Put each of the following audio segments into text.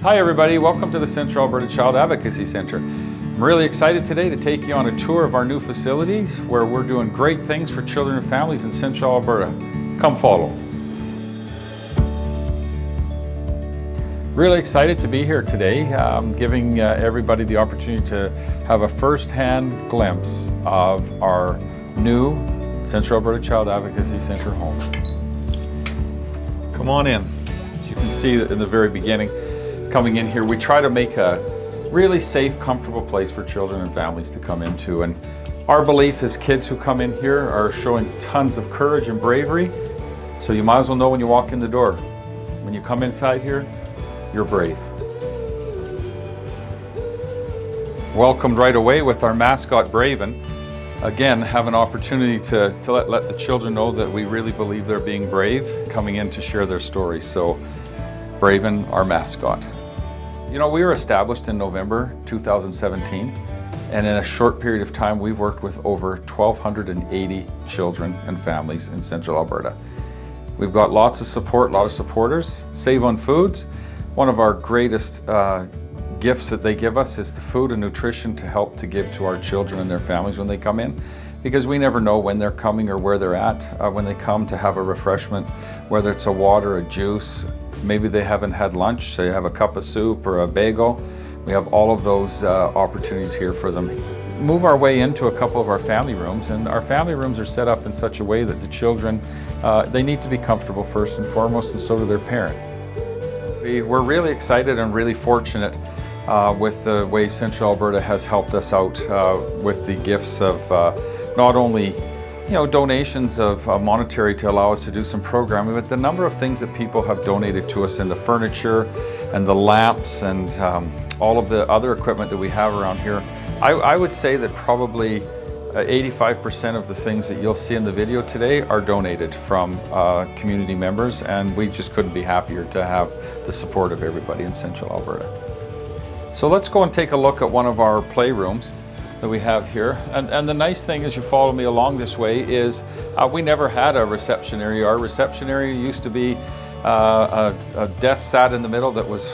Hi everybody, welcome to the Central Alberta Child Advocacy Centre. I'm really excited today to take you on a tour of our new facilities where we're doing great things for children and families in Central Alberta. Come follow. Really excited to be here today, giving everybody the opportunity to have a first-hand glimpse of our new Central Alberta Child Advocacy Centre home. Come on in. As you can see in the very beginning, coming in here, we try to make a really safe, comfortable place for children and families to come into. And our belief is kids who come in here are showing tons of courage and bravery. So you might as well know when you walk in the door. When you come inside here, you're brave. Welcomed right away with our mascot, Braven. Again, have an opportunity to let the children know that we really believe they're being brave, coming in to share their story. So Braven, our mascot. You know, we were established in November 2017, and in a short period of time, we've worked with over 1,280 children and families in Central Alberta. We've got lots of support, a lot of supporters. Save on Foods, one of our greatest gifts that they give us is the food and nutrition to help to give to our children and their families when they come in, because we never know when they're coming or where they're at when they come to have a refreshment, whether it's a water, a juice. Maybe they haven't had lunch, so you have a cup of soup or a bagel. We have all of those opportunities here for them. Move our way into a couple of our family rooms, and our family rooms are set up in such a way that the children, they need to be comfortable first and foremost, and so do their parents. We're really excited and really fortunate with the way Central Alberta has helped us out with the gifts of not only donations of monetary to allow us to do some programming, but the number of things that people have donated to us in the furniture and the lamps and all of the other equipment that we have around here. I would say that probably 85% of the things that you'll see in the video today are donated from community members, and we just couldn't be happier to have the support of everybody in Central Alberta. So let's go and take a look at one of our playrooms that we have here. And the nice thing as you follow me along this way is we never had a reception area. Our reception area used to be a desk sat in the middle that was,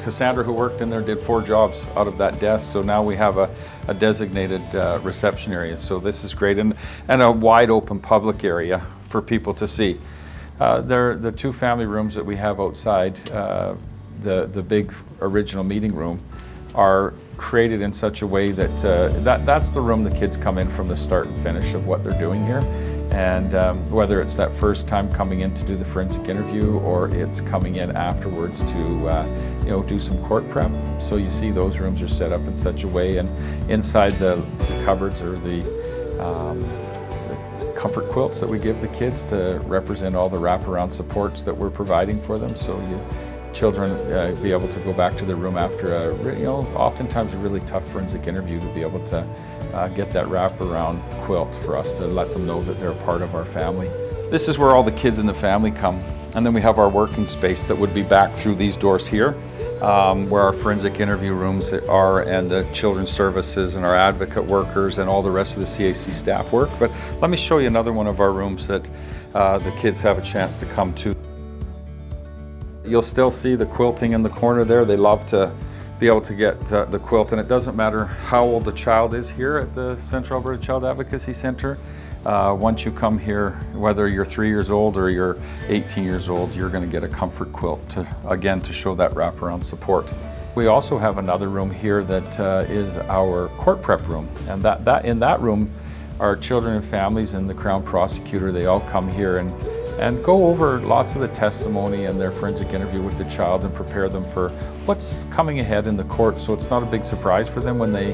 Cassandra who worked in there did 4 jobs out of that desk. So now we have a designated reception area. So this is great, and a wide open public area for people to see. The 2 family rooms that we have outside, the big original meeting room, are created in such a way that, that's the room the kids come in from the start and finish of what they're doing here. And whether it's that first time coming in to do the forensic interview, or it's coming in afterwards to do some court prep. So you see those rooms are set up in such a way, and inside the cupboards are the comfort quilts that we give the kids to represent all the wraparound supports that we're providing for them. So children be able to go back to their room after oftentimes a really tough forensic interview, to be able to get that wraparound quilt for us to let them know that they're a part of our family. This is where all the kids in the family come, and then we have our working space that would be back through these doors here, where our forensic interview rooms are, and the children's services and our advocate workers and all the rest of the CAC staff work. But let me show you another one of our rooms that the kids have a chance to come to. You'll still see the quilting in the corner there. They love to be able to get the quilt, and it doesn't matter how old the child is here at the Central Alberta Child Advocacy Centre. Once you come here, whether you're 3 years old or you're 18 years old, you're going to get a comfort quilt to show that wraparound support. We also have another room here that is our court prep room, and in that room, our children and families and the Crown Prosecutor, they all come here and go over lots of the testimony and their forensic interview with the child and prepare them for what's coming ahead in the court, so it's not a big surprise for them when they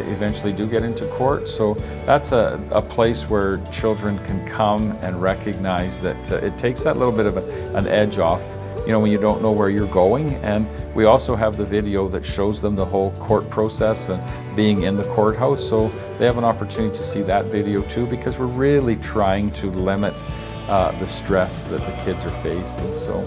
eventually do get into court. So that's a place where children can come and recognize that it takes that little bit of an edge off, when you don't know where you're going. And we also have the video that shows them the whole court process and being in the courthouse, so they have an opportunity to see that video too, because we're really trying to limit the stress that the kids are facing. So,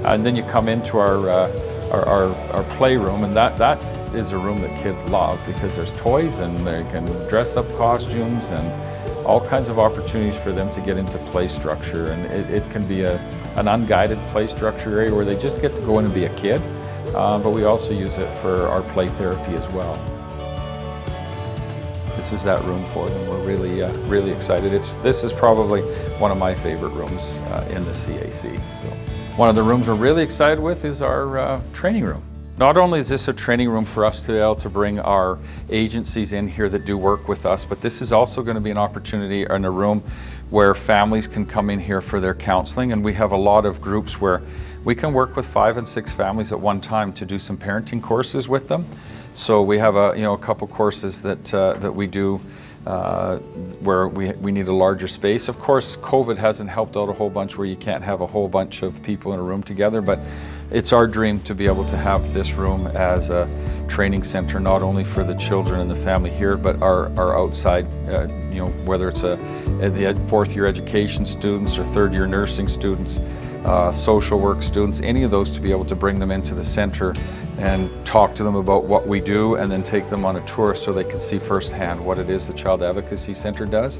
and then you come into our playroom, and that is a room that kids love, because there's toys and they can dress up costumes and all kinds of opportunities for them to get into play structure. And it can be an unguided play structure area where they just get to go in and be a kid, but we also use it for our play therapy as well. This is that room for them. We're really excited. This is probably one of my favorite rooms in the CAC. So one of the rooms we're really excited with is our training room. Not only is this a training room for us to be able to bring our agencies in here that do work with us, but this is also going to be an opportunity and a room where families can come in here for their counseling. And we have a lot of groups where we can work with 5 and 6 families at one time to do some parenting courses with them. So we have a couple courses that we do where we need a larger space. Of course, COVID hasn't helped out a whole bunch where you can't have a whole bunch of people in a room together, but it's our dream to be able to have this room as a training center, not only for the children and the family here, but our outside, whether it's the 4th year education students or 3rd year nursing students, social work students, any of those, to be able to bring them into the center and talk to them about what we do, and then take them on a tour so they can see firsthand what it is the Child Advocacy Center does.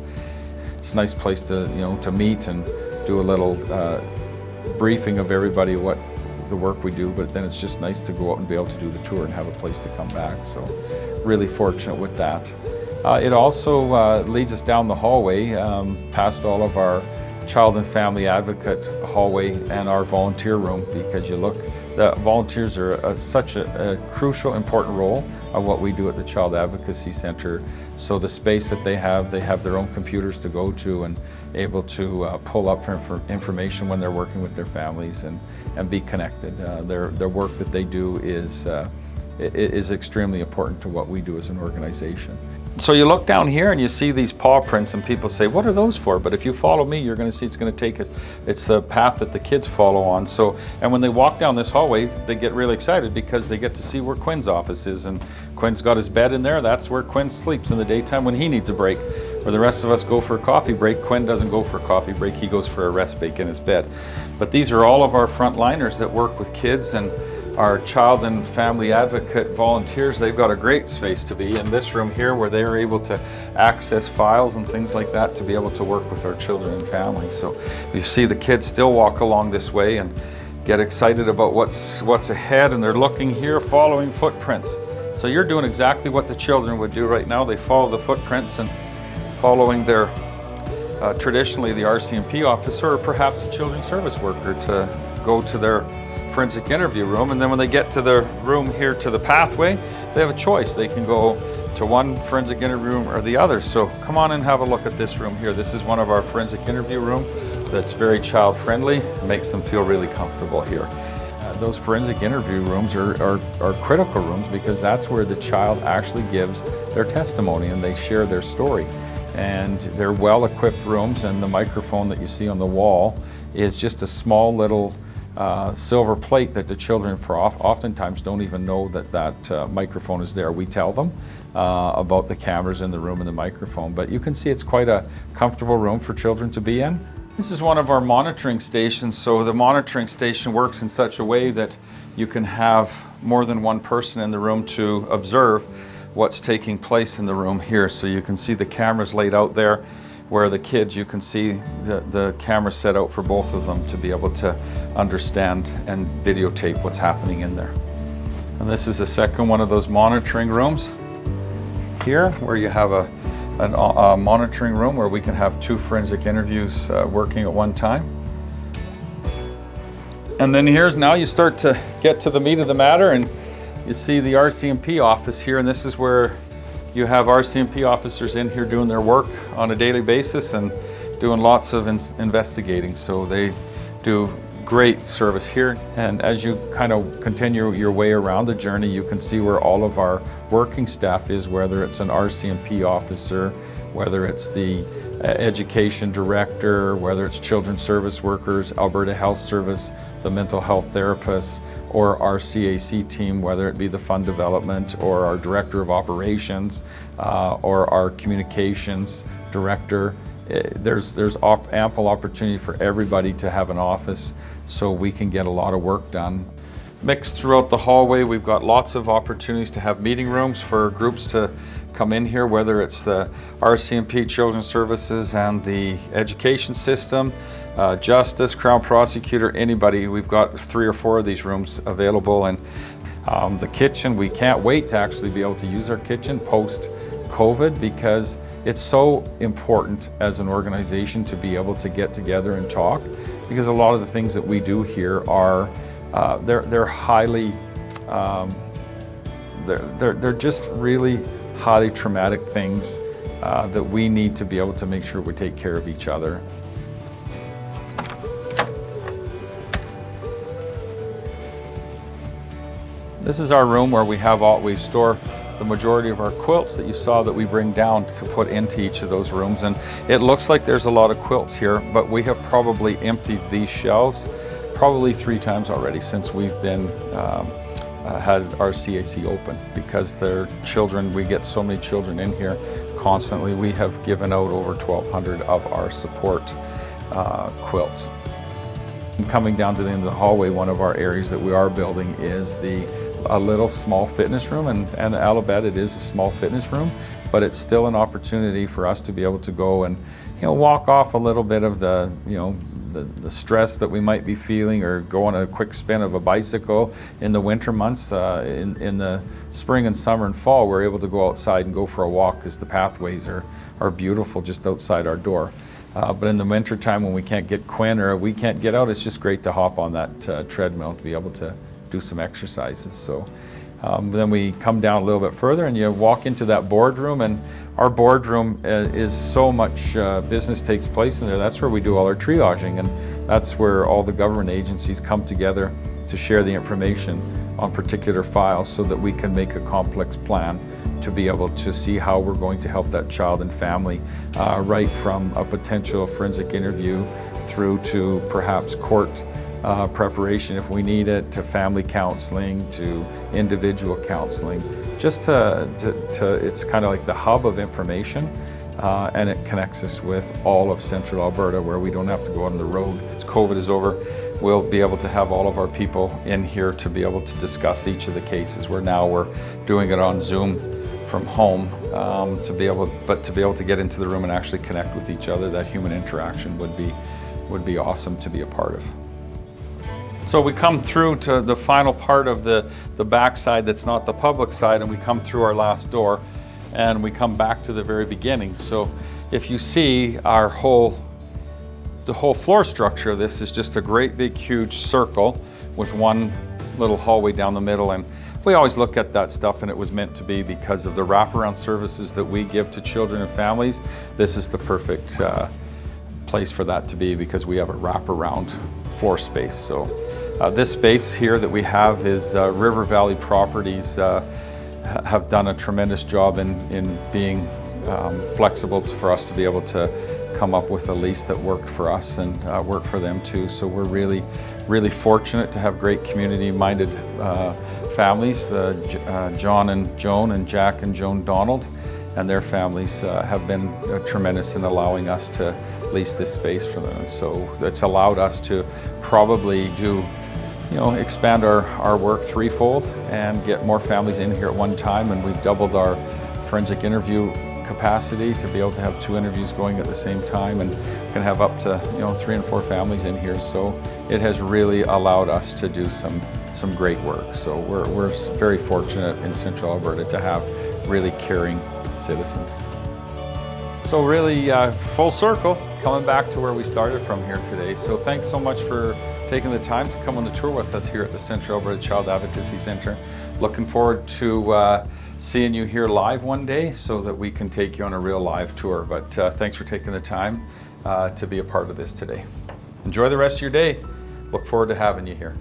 It's a nice place to meet and do a little briefing of everybody what the work we do, but then it's just nice to go out and be able to do the tour and have a place to come back. So really fortunate with that. It also leads us down the hallway past all of our child and family advocate hallway and our volunteer room, because you look, the volunteers are such a crucial, important role of what we do at the Child Advocacy Center. So the space that they have their own computers to go to and able to pull up for information when they're working with their families and be connected. Their work that they do is extremely important to what we do as an organization. So you look down here and you see these paw prints, and people say, what are those for? But if you follow me, you're going to see it's going to take it. It's the path that the kids follow on. So, and when they walk down this hallway, they get really excited because they get to see where Quinn's office is. And Quinn's got his bed in there. That's where Quinn sleeps in the daytime when he needs a break. Where the rest of us go for a coffee break, Quinn doesn't go for a coffee break. He goes for a rest break in his bed. But these are all of our frontliners that work with kids, and our child and family advocate volunteers. They've got a great space to be in this room here, where they are able to access files and things like that to be able to work with our children and families. So you see the kids still walk along this way and get excited about what's ahead, and they're looking here, following footprints. So you're doing exactly what the children would do right now. They follow the footprints and following their traditionally the RCMP officer or perhaps a children's service worker to go to their forensic interview room. And then when they get to the room here, to the pathway, they have a choice. They can go to one forensic interview room or the other. So come on and have a look at this room here. This is one of our forensic interview room that's very child friendly, makes them feel really comfortable here. Those forensic interview rooms are critical rooms, because that's where the child actually gives their testimony and they share their story. And they're well-equipped rooms, and the microphone that you see on the wall is just a small little silver plate that the children oftentimes don't even know that microphone is there. We tell them about the cameras in the room and the microphone, but you can see it's quite a comfortable room for children to be in. This is one of our monitoring stations. So the monitoring station works in such a way that you can have more than one person in the room to observe what's taking place in the room here. So you can see the cameras laid out there, where the kids, you can see the camera set out for both of them to be able to understand and videotape what's happening in there. And this is the second one of those monitoring rooms here, where you have a monitoring room where we can have 2 forensic interviews working at one time. And then now you start to get to the meat of the matter, and you see the RCMP office here, and this is where you have RCMP officers in here doing their work on a daily basis and doing lots of investigating. So they do great service here. And as you kind of continue your way around the journey, you can see where all of our working staff is, whether it's an RCMP officer, whether it's the education director, whether it's children's service workers, Alberta Health Service, the mental health therapists, or our CAC team, whether it be the fund development or our director of operations or our communications director. There's ample opportunity for everybody to have an office, so we can get a lot of work done. Mixed throughout the hallway, we've got lots of opportunities to have meeting rooms for groups to come in here, whether it's the RCMP Children's Services and the education system, Justice, Crown Prosecutor, anybody. We've got 3 or 4 of these rooms available. And the kitchen, we can't wait to actually be able to use our kitchen post-COVID, because it's so important as an organization to be able to get together and talk, because a lot of the things that we do here are they're highly they're just really highly traumatic things that we need to be able to make sure we take care of each other. This is our room where we store the majority of our quilts that you saw that we bring down to put into each of those rooms. And it looks like there's a lot of quilts here, but we have probably emptied these shelves probably 3 times already since we've been had our CAC open, because they're children. We get so many children in here constantly. We have given out over 1,200 of our support quilts. Coming down to the end of the hallway, one of our areas that we are building is a little small fitness room, and I'll bet it is a small fitness room, but it's still an opportunity for us to be able to go and walk off a little bit of the the stress that we might be feeling, or go on a quick spin of a bicycle in the winter months. In the spring and summer and fall, we're able to go outside and go for a walk, because the pathways are beautiful just outside our door. But in the winter time, when we can't get Quinn or we can't get out, it's just great to hop on that treadmill to be able to do some exercises. So then we come down a little bit further and you walk into that boardroom, and our boardroom is so much business takes place in there. That's where we do all our triaging, and that's where all the government agencies come together to share the information on particular files, so that we can make a complex plan to be able to see how we're going to help that child and family, right from a potential forensic interview through to perhaps court preparation if we need it, to family counseling, to individual counseling. Just it's kind of like the hub of information, and it connects us with all of Central Alberta, where we don't have to go on the road. As COVID is over, we'll be able to have all of our people in here to be able to discuss each of the cases. Where now we're doing it on Zoom from home, to be able to get into the room and actually connect with each other. That human interaction would be awesome to be a part of. So we come through to the final part of the back side that's not the public side, and we come through our last door, and we come back to the very beginning. So if you see the whole floor structure of this is just a great big huge circle with one little hallway down the middle. And we always look at that stuff, and it was meant to be because of the wraparound services that we give to children and families. This is the perfect place for that to be, because we have a wraparound floor space. So this space here that we have is River Valley Properties have done a tremendous job in being flexible for us to be able to come up with a lease that worked for us and worked for them too. So we're really, really fortunate to have great community-minded families. John and Joan, and Jack and Joan Donald, and their families have been tremendous in allowing us to lease this space for them. And so it's allowed us to probably do, expand our work threefold and get more families in here at one time. And we've doubled our forensic interview capacity to be able to have 2 interviews going at the same time, and can have up to 3 and 4 families in here. So it has really allowed us to do some great work. So we're very fortunate in Central Alberta to have really caring citizens. So really full circle, coming back to where we started from here today. So thanks so much for taking the time to come on the tour with us here at the Central Alberta Child Advocacy Centre. Looking forward to seeing you here live one day, so that we can take you on a real live tour. But thanks for taking the time to be a part of this today. Enjoy the rest of your day. Look forward to having you here.